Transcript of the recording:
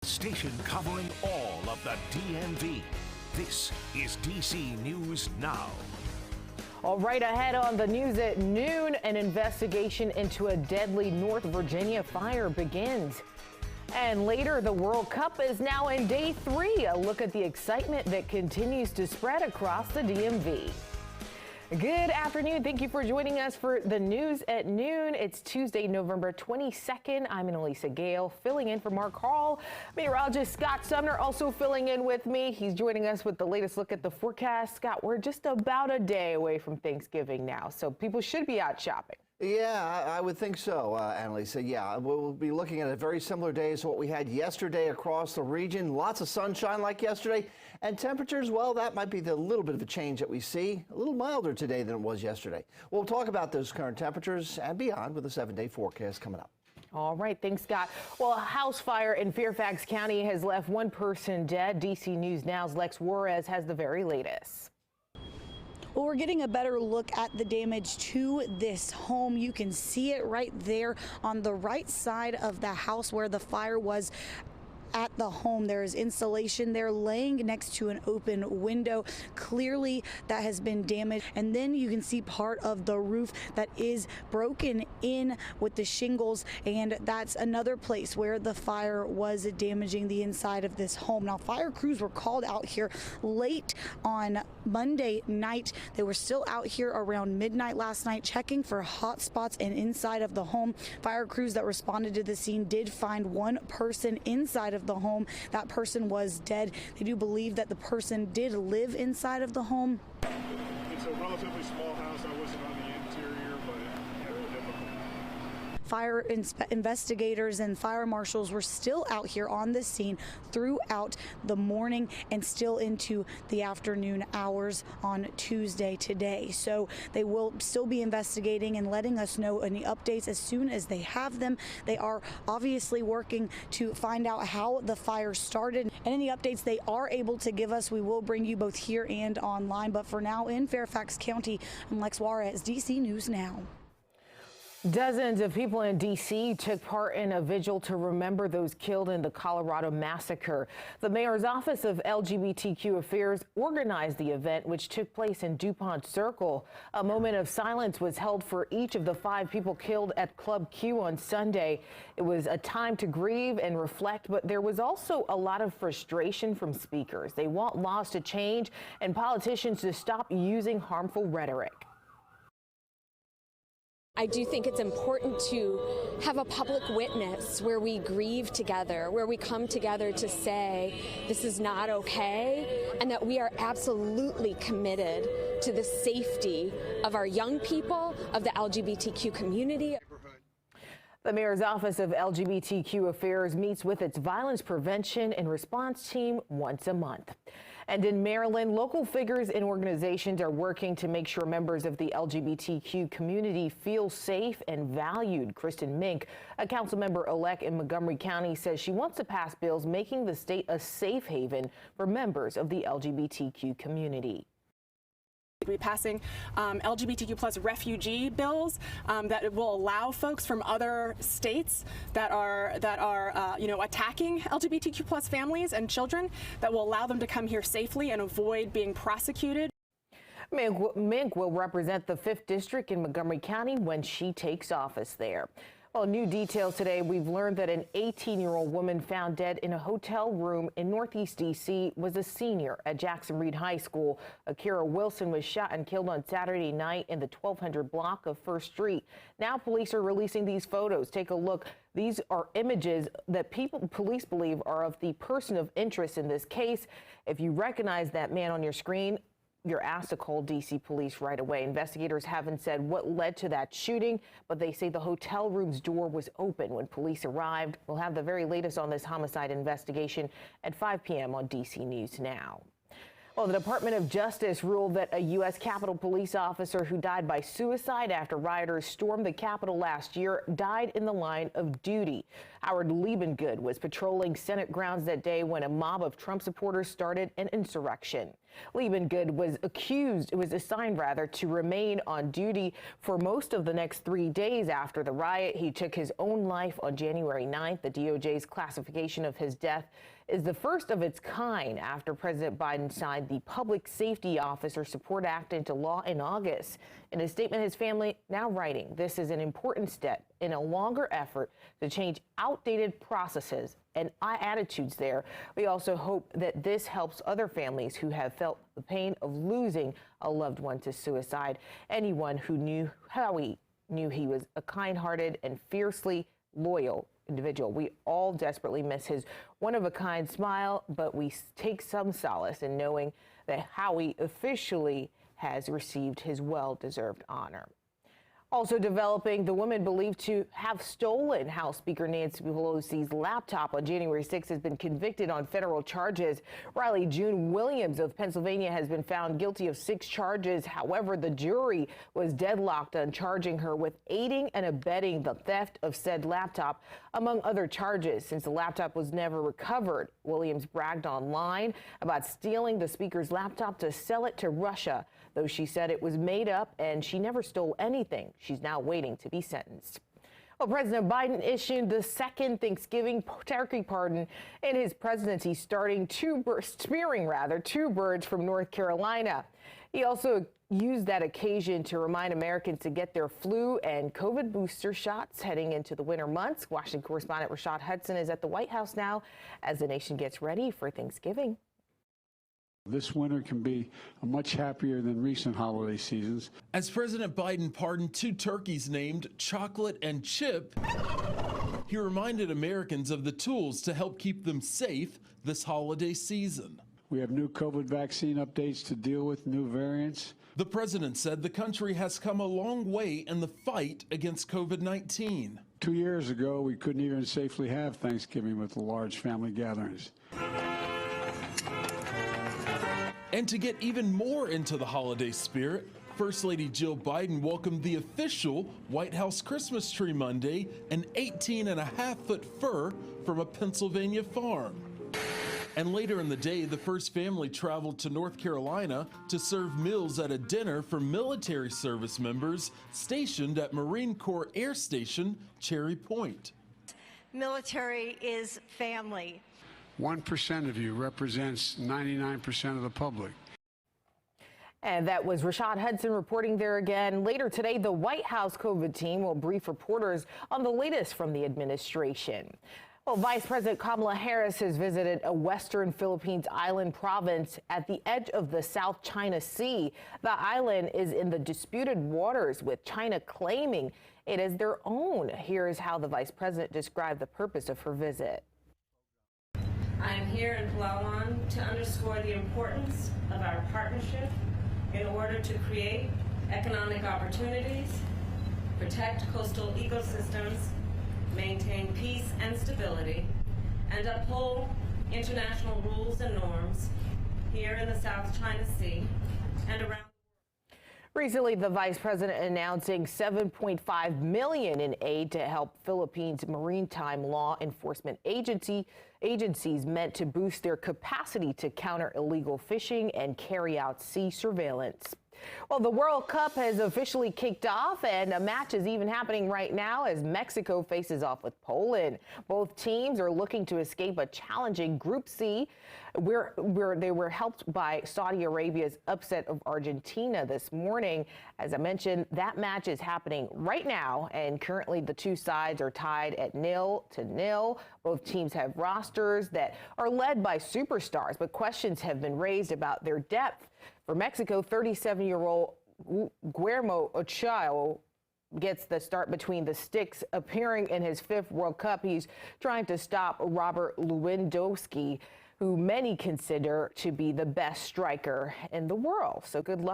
Station covering all of the DMV. This is DC News Now. All right, ahead on the news at noon, an investigation into a deadly North Virginia fire begins. And later, the World Cup is now in day 3. A look at the excitement that continues to spread across the DMV. Good afternoon. Thank you for joining us for the news at noon. It's Tuesday, November 22nd. I'm Annalisa Gale, filling in for Mark Hall. Meteorologist Scott Sumner also filling in with me. He's joining us with the latest look at the forecast. Scott, we're just about a day away from Thanksgiving now, so people should be out shopping. Yeah, I would think so, Annalisa. Yeah, we'll be looking at a very similar day as what we had yesterday across the region. Lots of sunshine like yesterday. And temperatures, well, that might be the little bit of a change that we see. A little milder today than it was yesterday. We'll talk about those current temperatures and beyond with a 7-day forecast coming up. All right. Thanks, Scott. Well, a house fire in Fairfax County has left one person dead. DC News Now's Lex Juarez has the very latest. Well, we're getting a better look at the damage to this home. You can see it right there on the right side of the house where the fire was. At the home, there is insulation there laying next to an open window. Clearly that has been damaged, and then you can see part of the roof that is broken in with the shingles, and that's another place where the fire was damaging the inside of this home. Now, fire crews were called out here late on Monday night. They were still out here around midnight last night checking for hot spots and inside of the home. Fire crews that responded to the scene did find one person inside of the home. That person was dead. They do believe that the person did live inside of the home. It's a relatively small house. I wasn't on the interior, but yeah, really difficult. Fire investigators and fire marshals were still out here on the scene throughout the morning and still into the afternoon hours on Tuesday today. So they will still be investigating and letting us know any updates as soon as they have them. They are obviously working to find out how the fire started, and any updates they are able to give us, we will bring you both here and online. But for now, in Fairfax County, I'm Lex Juarez, DC News Now. Dozens of people in D.C. took part in a vigil to remember those killed in the Colorado massacre. The mayor's office of LGBTQ affairs organized the event, which took place in DuPont Circle. A moment of silence was held for each of the 5 people killed at Club Q on Sunday. It was a time to grieve and reflect, but there was also a lot of frustration from speakers. They want laws to change and politicians to stop using harmful rhetoric. I do think it's important to have a public witness where we grieve together, where we come together to say this is not okay, and that we are absolutely committed to the safety of our young people, of the LGBTQ community. The mayor's office of LGBTQ affairs meets with its violence prevention and response team once a month. And in Maryland, local figures and organizations are working to make sure members of the LGBTQ community feel safe and valued. Kristen Mink, a council member-elect in Montgomery County, says she wants to pass bills making the state a safe haven for members of the LGBTQ community. We'll be passing LGBTQ plus refugee bills that will allow folks from other states that are attacking LGBTQ plus families and children, that will allow them to come here safely and avoid being prosecuted. Mink will represent the 5th District in Montgomery County when she takes office there. Well, new details today. We've learned that an 18-year-old woman found dead in a hotel room in Northeast D.C. was a senior at Jackson Reed High School. Akira Wilson was shot and killed on Saturday night in the 1200 block of First Street. Now police are releasing these photos. Take a look. These are images that police believe are of the person of interest in this case. If you recognize that man on your screen, you're asked to call D.C. police right away. Investigators haven't said what led to that shooting, but they say the hotel room's door was open when police arrived. We'll have the very latest on this homicide investigation at 5 p.m. on D.C. News Now. Well, the Department of Justice ruled that a U.S. Capitol police officer who died by suicide after rioters stormed the Capitol last year died in the line of duty. Howard Liebengood was patrolling Senate grounds that day when a mob of Trump supporters started an insurrection. Lieben Good was assigned to remain on duty for most of the next 3 days after the riot. He took his own life on January 9th. The DOJ's classification of his death is the first of its kind after President Biden signed the Public Safety Officer Support Act into law in August. In a statement, his family now writing, "This is an important step in a longer effort to change outdated processes and attitudes there. We also hope that this helps other families who have felt the pain of losing a loved one to suicide. Anyone who knew Howie knew he was a kind-hearted and fiercely loyal individual. We all desperately miss his one-of-a-kind smile, but we take some solace in knowing that Howie officially has received his well-deserved honor." Also developing, the woman believed to have stolen House Speaker Nancy Pelosi's laptop on January 6th has been convicted on federal charges. Riley June Williams of Pennsylvania has been found guilty of 6 charges. However, the jury was deadlocked on charging her with aiding and abetting the theft of said laptop, among other charges. Since the laptop was never recovered, Williams bragged online about stealing the speaker's laptop to sell it to Russia, though she said it was made up and she never stole anything. She's now waiting to be sentenced. Well, President Biden issued the second Thanksgiving turkey pardon in his presidency, spearing 2 birds from North Carolina. He also used that occasion to remind Americans to get their flu and COVID booster shots heading into the winter months. Washington correspondent Rashad Hudson is at the White House now as the nation gets ready for Thanksgiving. This winter can be much happier than recent holiday seasons. As President Biden pardoned 2 turkeys named Chocolate and Chip, he reminded Americans of the tools to help keep them safe this holiday season. We have new COVID vaccine updates to deal with new variants. The president said the country has come a long way in the fight against COVID-19. 2 years ago, we couldn't even safely have Thanksgiving with the large family gatherings. And to get even more into the holiday spirit, First Lady Jill Biden welcomed the official White House Christmas tree Monday, an 18.5-foot fir from a Pennsylvania farm. And later in the day, the first family traveled to North Carolina to serve meals at a dinner for military service members stationed at Marine Corps Air Station Cherry Point. Military is family. 1% of you represents 99% of the public. And that was Rashad Hudson reporting there again. Later today, the White House COVID team will brief reporters on the latest from the administration. Well, Vice President Kamala Harris has visited a western Philippines island province at the edge of the South China Sea. The island is in the disputed waters, with China claiming it as their own. Here is how the vice president described the purpose of her visit. I am here in Palawan to underscore the importance of our partnership in order to create economic opportunities, protect coastal ecosystems, maintain peace and stability, and uphold international rules and norms here in the South China Sea and around. Recently, the vice president announcing $7.5 million in aid to help Philippines maritime law enforcement agencies meant to boost their capacity to counter illegal fishing and carry out sea surveillance. Well, the World Cup has officially kicked off, and a match is even happening right now as Mexico faces off with Poland. Both teams are looking to escape a challenging Group C, where they were helped by Saudi Arabia's upset of Argentina this morning. As I mentioned, that match is happening right now, and currently the 2 sides are tied at 0-0. Both teams have rosters that are led by superstars, but questions have been raised about their depth. For Mexico, 37-year-old Guillermo Ochoa gets the start between the sticks, appearing in his 5th World Cup. He's trying to stop Robert Lewandowski, who many consider to be the best striker in the world. So good luck.